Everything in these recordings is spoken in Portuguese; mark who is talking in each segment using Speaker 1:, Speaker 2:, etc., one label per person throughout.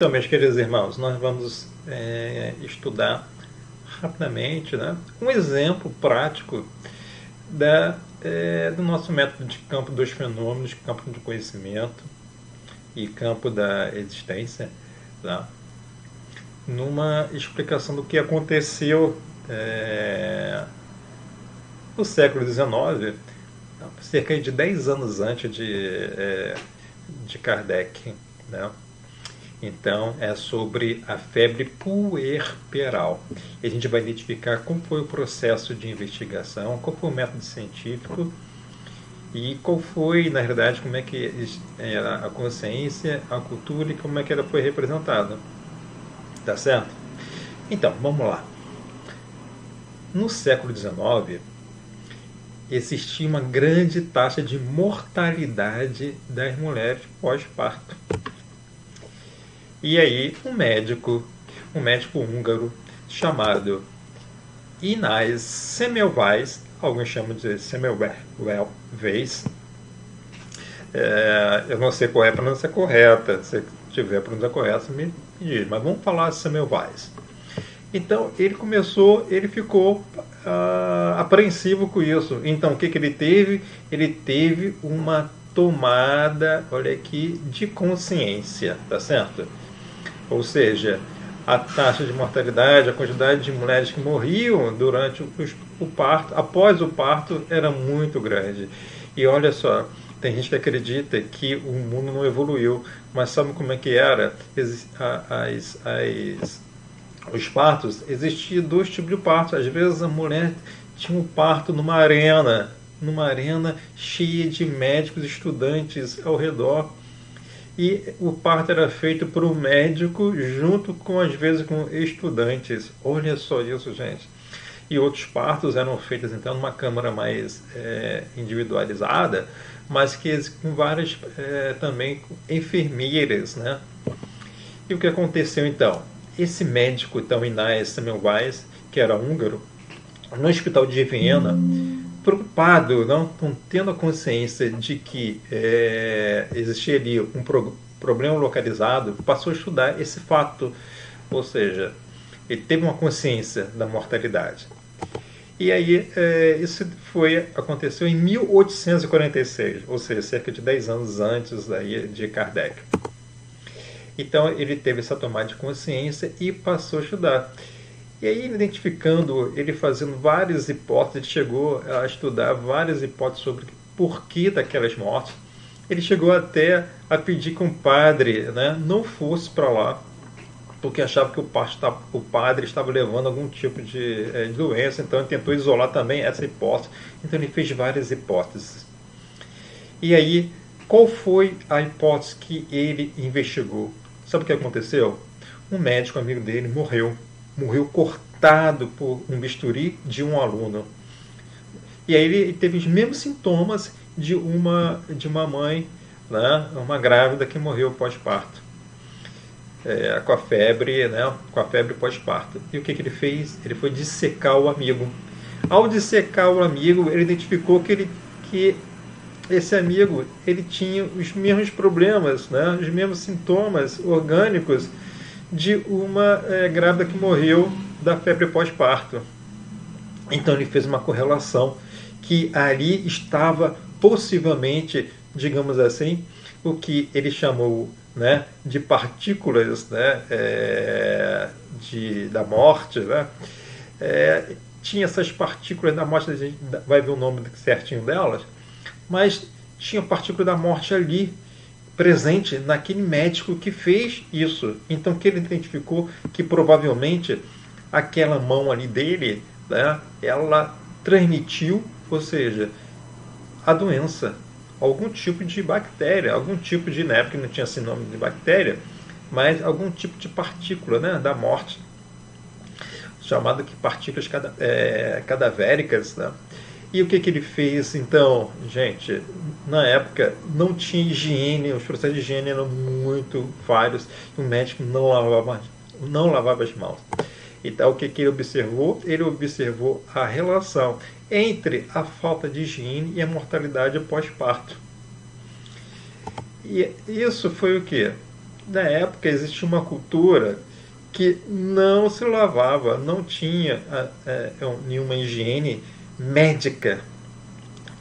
Speaker 1: Então, meus queridos irmãos, nós vamos estudar rapidamente, né, um exemplo prático do nosso método de campo dos fenômenos, campo do conhecimento e campo da existência, tá? Numa explicação do que aconteceu no século XIX, cerca de 10 anos antes de Kardec, né? Então, é sobre a febre puerperal. E a gente vai identificar como foi o processo de investigação, qual foi o método científico e qual foi, na verdade, como é que era a consciência, a cultura e como é que ela foi representada. Tá certo? Então, vamos lá. No século XIX, existia uma grande taxa de mortalidade das mulheres pós-parto. E aí, um médico húngaro chamado Inácio Semmelweis, alguns chamam de Semmelweis, eu não sei qual é a pronúncia correta, se tiver a pronúncia correta, me diz, mas vamos falar Semmelweis. Então, ele ficou apreensivo com isso. Então, o que ele teve? Ele teve uma tomada, olha aqui, de consciência, tá certo? Ou seja, a taxa de mortalidade, a quantidade de mulheres que morriam durante o parto, após o parto, era muito grande. E olha só, tem gente que acredita que o mundo não evoluiu, mas sabe como é que era? Os partos, existiam dois tipos de parto. Às vezes a mulher tinha um parto numa arena cheia de médicos, estudantes ao redor. E o parto era feito por um médico junto com, às vezes, com estudantes. Olha só isso, gente. E outros partos eram feitos, então, numa câmara mais individualizada, mas que com várias, também, enfermeiras, né? E o que aconteceu, então? Esse médico, então, Inácio Semmelweis, que era húngaro, no hospital de Viena, preocupado, não tendo a consciência de que existia ali um problema localizado, passou a estudar esse fato, ou seja, ele teve uma consciência da mortalidade. E aí isso aconteceu em 1846, ou seja, cerca de 10 anos antes de Kardec. Então ele teve essa tomada de consciência e passou a estudar. E aí, identificando, ele fazendo várias hipóteses, ele chegou a estudar várias hipóteses sobre o porquê daquelas mortes. Ele chegou até a pedir que um padre, né, não fosse para lá, porque achava que o padre estava levando algum tipo de doença, então ele tentou isolar também essa hipótese. Então ele fez várias hipóteses. E aí, qual foi a hipótese que ele investigou? Sabe o que aconteceu? Um médico amigo dele morreu cortado por um bisturi de um aluno. E aí ele teve os mesmos sintomas de uma mãe, né, uma grávida que morreu pós-parto, com a febre, né, com a febre pós-parto. E o que ele fez? Ele foi dissecar o amigo. Ao dissecar o amigo, ele identificou que esse amigo ele tinha os mesmos problemas, né, os mesmos sintomas orgânicos de uma grávida que morreu da febre pós-parto. Então ele fez uma correlação que ali estava possivelmente, digamos assim, o que ele chamou, né, de partículas, né, da morte, né? Tinha essas partículas da morte, a gente vai ver o nome certinho delas, mas tinha partículas da morte ali, presente naquele médico que fez isso. Então, que ele identificou que provavelmente aquela mão ali dele, né, ela transmitiu, ou seja, a doença, algum tipo de bactéria, algum tipo de, na época não tinha esse nome de bactéria, mas algum tipo de partícula, né, da morte, chamado de partículas cadavéricas, né? E o que ele fez, então, gente? Na época não tinha higiene, os processos de higiene eram muito falhos, e o médico não lavava as mãos. Então, o que ele observou? Ele observou a relação entre a falta de higiene e a mortalidade pós-parto. E isso foi o quê? na época existia uma cultura que não se lavava, não tinha nenhuma higiene médica.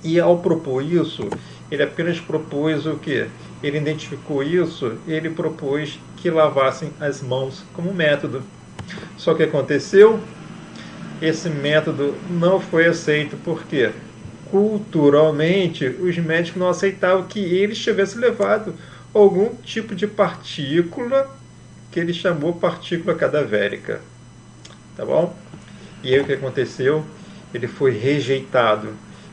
Speaker 1: E ao propor isso, ele apenas propôs o quê? Ele identificou isso, ele propôs que lavassem as mãos como método. Só que aconteceu, esse método não foi aceito, por quê? Culturalmente, os médicos não aceitavam que eles tivessem levado algum tipo de partícula que ele chamou partícula cadavérica. Tá bom? E aí o que aconteceu? Ele foi rejeitado.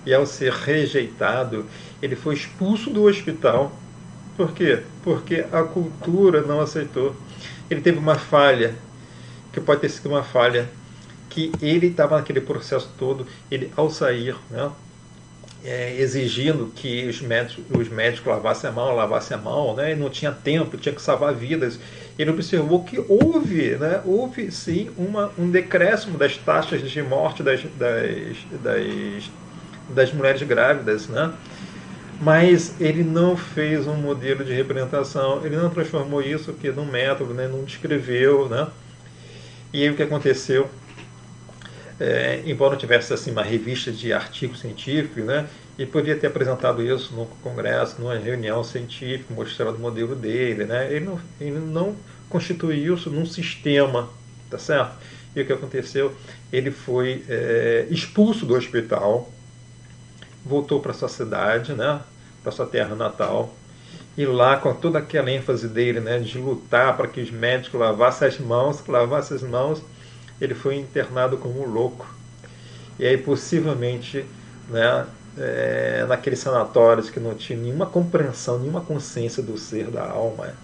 Speaker 1: E ao ser rejeitado, ele foi expulso do hospital. Por quê? Porque a cultura não aceitou. Ele teve uma falha, que pode ter sido uma falha, que ele estava naquele processo todo, ele ao sair, né, exigindo que os médicos lavassem a mão, né, e não tinha tempo, tinha que salvar vidas. Ele observou que houve sim um decréscimo das taxas de morte das mulheres grávidas, né? Mas ele não fez um modelo de representação, ele não transformou isso aqui num método, né? Não descreveu, né? E aí o que aconteceu? Embora não tivesse assim uma revista de artigos científicos, né? Ele poderia ter apresentado isso no congresso, numa reunião científica, mostrando o modelo dele, né? Ele não constituiu isso num sistema, tá certo? E o que aconteceu? Ele foi expulso do hospital, voltou para sua cidade, né, para sua terra natal, e lá com toda aquela ênfase dele, né, de lutar para que os médicos lavassem as mãos, ele foi internado como louco. E aí possivelmente, né, naqueles sanatórios que não tinha nenhuma compreensão, nenhuma consciência do ser, da alma,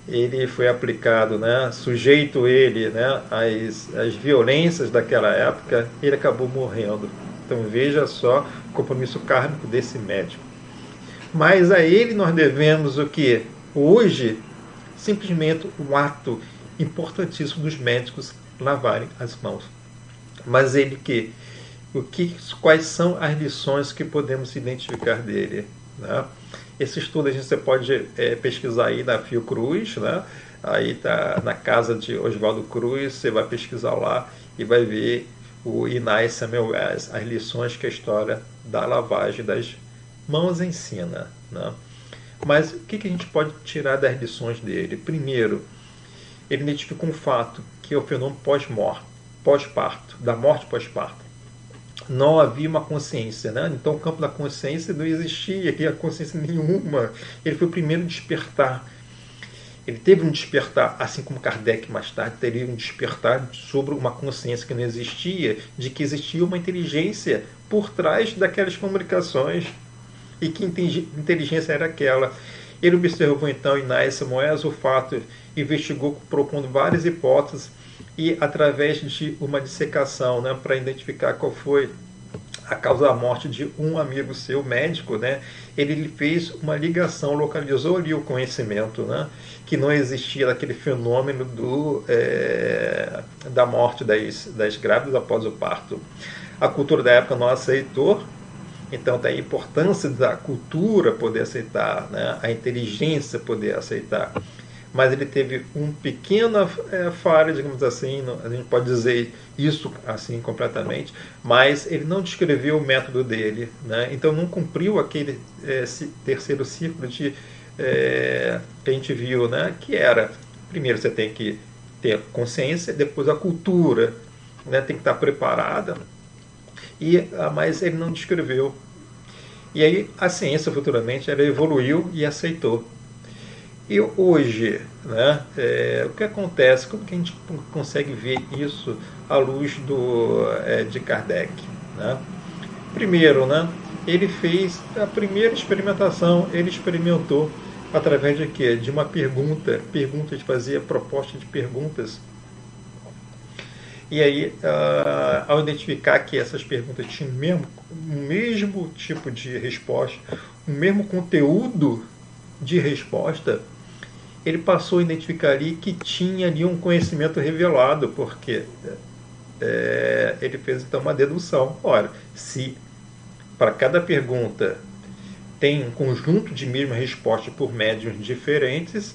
Speaker 1: ele foi aplicado, né, sujeito ele, né, às violências daquela época, ele acabou morrendo. Então veja só o compromisso kármico desse médico. Mas a ele nós devemos o que? Hoje, simplesmente um ato importantíssimo dos médicos lavarem as mãos. Mas ele quais são as lições que podemos identificar dele? Né? Esse estudo você pode pesquisar aí na Fiocruz, né? Aí está na casa de Oswaldo Cruz, você vai pesquisar lá e vai ver o Inai Samuel Wells, as lições que a história da lavagem das mãos ensina. Né? Mas o que a gente pode tirar das lições dele? Primeiro, ele identificou um fato, que é o fenômeno pós-parto, da morte pós-parto. Não havia uma consciência, né? Então o campo da consciência não existia, aqui a consciência nenhuma. Ele foi o primeiro a despertar. Ele teve um despertar, assim como Kardec mais tarde teria um despertar sobre uma consciência que não existia, de que existia uma inteligência por trás daquelas comunicações. E que inteligência era aquela? Ele observou então em Inai Samuels o fato, investigou, propondo várias hipóteses, e através de uma dissecação, né, para identificar qual foi a causa da morte de um amigo seu, médico, né, ele fez uma ligação, localizou ali o conhecimento, né, que não existia daquele fenômeno da morte das grávidas após o parto. A cultura da época não aceitou, então tem a importância da cultura poder aceitar, né, a inteligência poder aceitar. Mas ele teve uma pequena falha, digamos assim, a gente pode dizer isso assim completamente, mas ele não descreveu o método dele, né? Então não cumpriu aquele terceiro círculo que a gente viu, né? Que era, primeiro você tem que ter consciência, depois a cultura, né? Tem que estar preparada, mas ele não descreveu. E aí a ciência futuramente ela evoluiu e aceitou. E hoje, né, o que acontece? Como que a gente consegue ver isso à luz de Kardec? Né? Primeiro, né, ele fez a primeira experimentação, ele experimentou através de quê? De uma pergunta, ele fazia proposta de perguntas. E aí, ao identificar que essas perguntas tinham o mesmo tipo de resposta, o mesmo conteúdo de resposta, ele passou a identificar ali que tinha ali um conhecimento revelado, porque ele fez então uma dedução. Ora, se para cada pergunta tem um conjunto de mesma resposta por médiuns diferentes,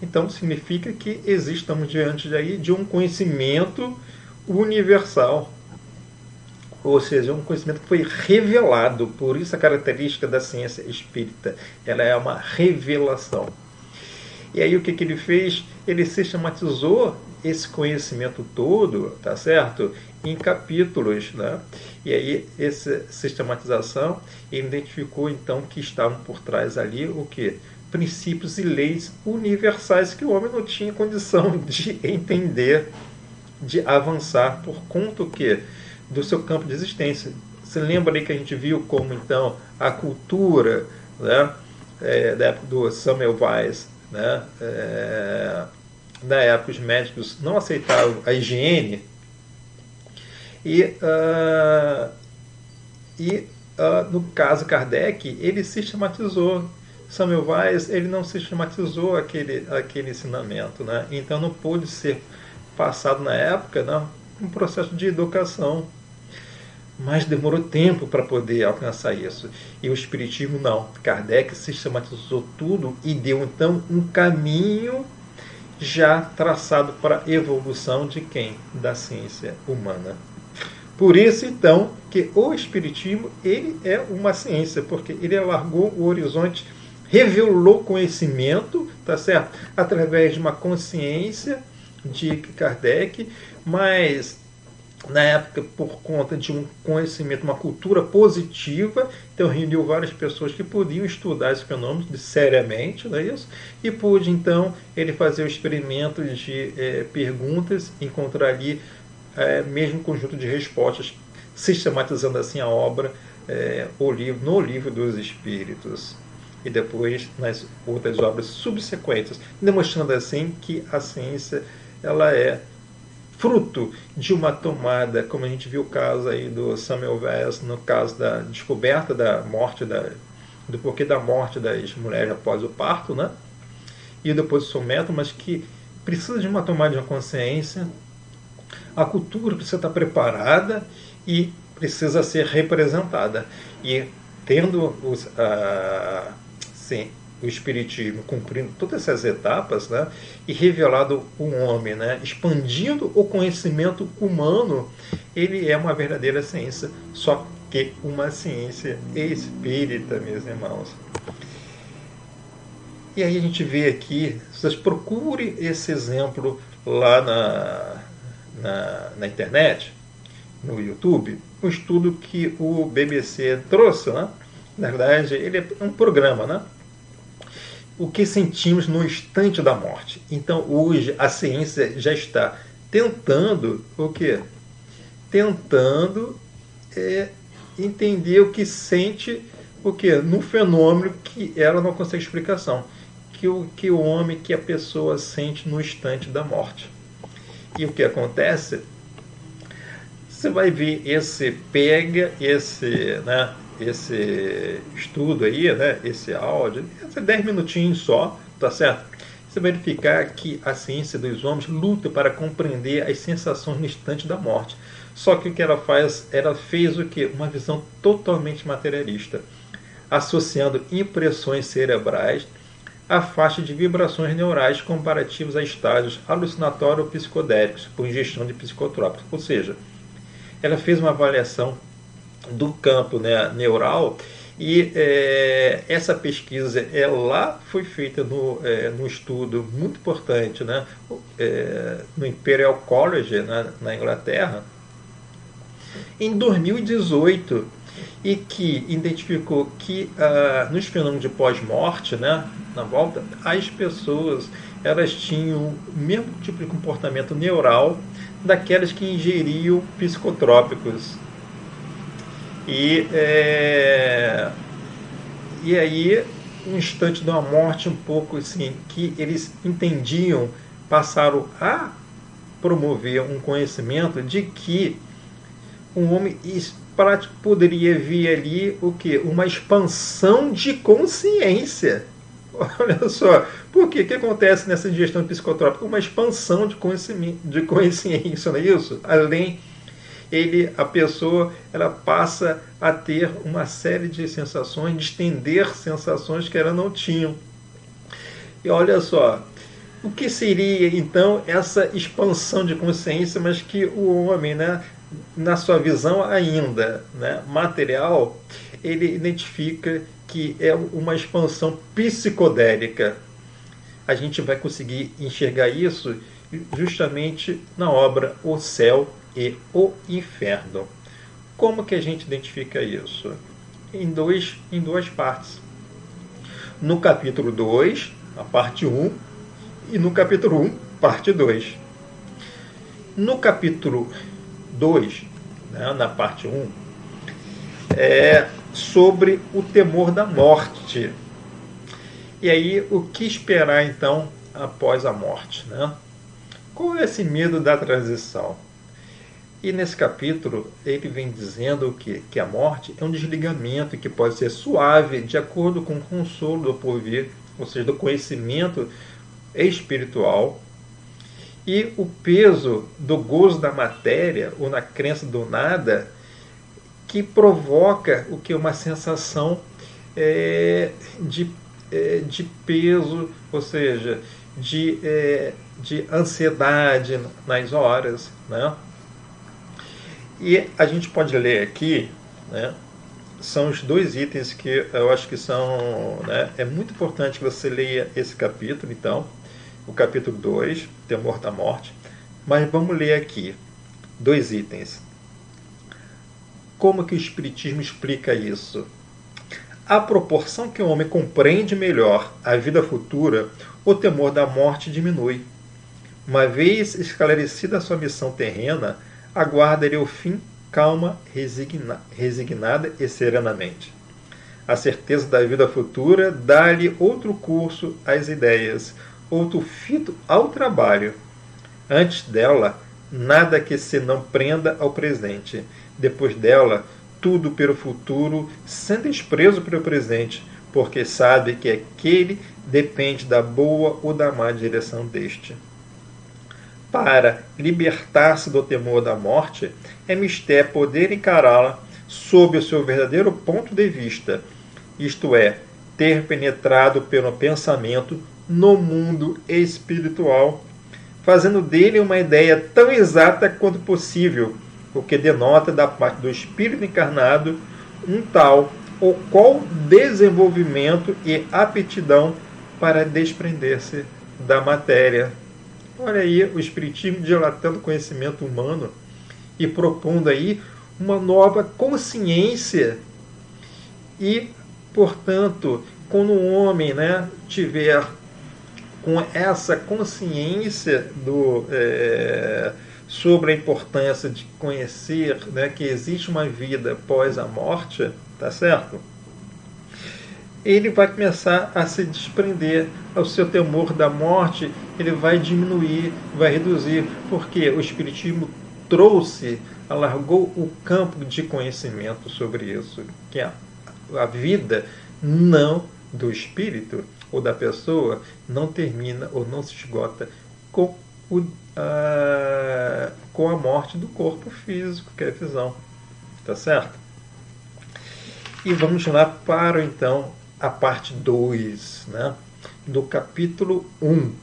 Speaker 1: Então significa que estamos diante de um conhecimento universal, ou seja, um conhecimento que foi revelado. Por isso a característica da ciência espírita, ela é uma revelação. E aí o que ele fez? Ele sistematizou esse conhecimento todo, tá certo? Em capítulos, né? E aí essa sistematização, ele identificou então que estavam por trás ali o que? Princípios e leis universais que o homem não tinha condição de entender, de avançar por conta do seu campo de existência. Você lembra aí que a gente viu como então a cultura, né, da época do Samuel Weiss, né, na época os médicos não aceitavam a higiene e no caso Kardec, ele sistematizou. Samuel Weiss, ele não sistematizou aquele ensinamento, né? Então não pôde ser passado na época, né, um processo de educação, mas demorou tempo para poder alcançar isso. E o Espiritismo não. Kardec sistematizou tudo e deu então um caminho já traçado para a evolução de quem? Da ciência humana. Por isso, então, que o Espiritismo ele é uma ciência, porque ele alargou o horizonte, revelou conhecimento, tá certo? Através de uma consciência de Kardec, mas na época, por conta de um conhecimento, uma cultura positiva, então reuniu várias pessoas que podiam estudar esse fenômeno seriamente, não é isso? E pôde, então, ele fazer o experimento de perguntas, encontrar ali mesmo um conjunto de respostas, sistematizando assim a obra, no Livro dos Espíritos. E depois nas outras obras subsequentes, demonstrando assim que a ciência ela é fruto de uma tomada, como a gente viu o caso aí do Samuel Weiss, no caso da descoberta da morte, do porquê da morte das mulheres após o parto, né? E depois o seu método, mas que precisa de uma tomada de uma consciência, a cultura precisa estar preparada e precisa ser representada. E tendo o Espiritismo cumprindo todas essas etapas, né, e revelado um homem, né, expandindo o conhecimento humano, ele é uma verdadeira ciência, só que uma ciência espírita, meus irmãos. E aí a gente vê aqui, vocês procurem esse exemplo lá na internet, no YouTube, um estudo que o BBC trouxe, né? Na verdade, ele é um programa, né? O que sentimos no instante da morte. Então, hoje, a ciência já está tentando o quê? Tentando entender o que sente o quê? No fenômeno que ela não consegue explicação. Que o homem, que a pessoa sente no instante da morte. E o que acontece? Você vai ver esse estudo aí, né, esse áudio, 10 minutinhos só, tá certo? Você vai verificar que a ciência dos homens luta para compreender as sensações no instante da morte. Só que o que ela faz? Ela fez o quê? Uma visão totalmente materialista, associando impressões cerebrais a faixa de vibrações neurais comparativas a estágios alucinatórios ou psicodélicos por ingestão de psicotrópicos. Ou seja, ela fez uma avaliação do campo, né, neural, e essa pesquisa ela foi feita no estudo muito importante, né, no Imperial College, na Inglaterra, em 2018, e que identificou que nos fenômenos de pós-morte, né, na volta, as pessoas elas tinham o mesmo tipo de comportamento neural daquelas que ingeriam psicotrópicos. E aí, um instante de uma morte um pouco assim, que eles entendiam, passaram a promover um conhecimento de que um homem poderia vir ali o quê? Uma expansão de consciência. Olha só, por quê? O que acontece nessa ingestão psicotrópica? Uma expansão de consciência, não é isso? Além, a pessoa ela passa a ter uma série de sensações, de estender sensações que ela não tinha. E olha só, O que seria, então, essa expansão de consciência, mas que o homem, né, na sua visão ainda, né, material, ele identifica que é uma expansão psicodélica. A gente vai conseguir enxergar isso justamente na obra O Céu e o Inferno. Como que a gente identifica isso? Em duas partes. No capítulo 2, a parte 1, e no capítulo 1, parte 2. No capítulo 2, né, na parte 1, é sobre o temor da morte. E aí, o que esperar então após a morte, né? Qual é esse medo da transição? E nesse capítulo ele vem dizendo que a morte é um desligamento que pode ser suave de acordo com o consolo do porvir, ou seja, do conhecimento espiritual, e o peso do gozo da matéria ou na crença do nada que provoca o que uma sensação de peso, ou seja, de ansiedade nas horas, né? E a gente pode ler aqui, né, são os dois itens que eu acho que são, né, é muito importante que você leia esse capítulo, então, o capítulo 2, Temor da Morte, mas vamos ler aqui, dois itens. Como que o Espiritismo explica isso? À proporção que o homem compreende melhor a vida futura, o temor da morte diminui. Uma vez esclarecida a sua missão terrena, aguarda ele o fim calma, resignada e serenamente. A certeza da vida futura dá-lhe outro curso às ideias, outro fito ao trabalho. Antes dela, nada que se não prenda ao presente. Depois dela, tudo pelo futuro, sem desprezo pelo presente, porque sabe que aquele depende da boa ou da má direção deste. Para libertar-se do temor da morte, é mister poder encará-la sob o seu verdadeiro ponto de vista, isto é, ter penetrado pelo pensamento no mundo espiritual, fazendo dele uma ideia tão exata quanto possível, o que denota da parte do espírito encarnado um tal ou qual desenvolvimento e aptidão para desprender-se da matéria. Olha aí o espiritismo dilatando o conhecimento humano e propondo aí uma nova consciência. E, portanto, quando o homem, né, tiver com essa consciência sobre a importância de conhecer, né, que existe uma vida após a morte, tá certo? Ele vai começar a se desprender, o seu temor da morte, ele vai diminuir, vai reduzir, porque o Espiritismo alargou o campo de conhecimento sobre isso, que a vida não do espírito ou da pessoa não termina ou não se esgota com a morte do corpo físico, que é a visão, tá certo? E vamos lá para, então, a parte 2, né, do capítulo 1.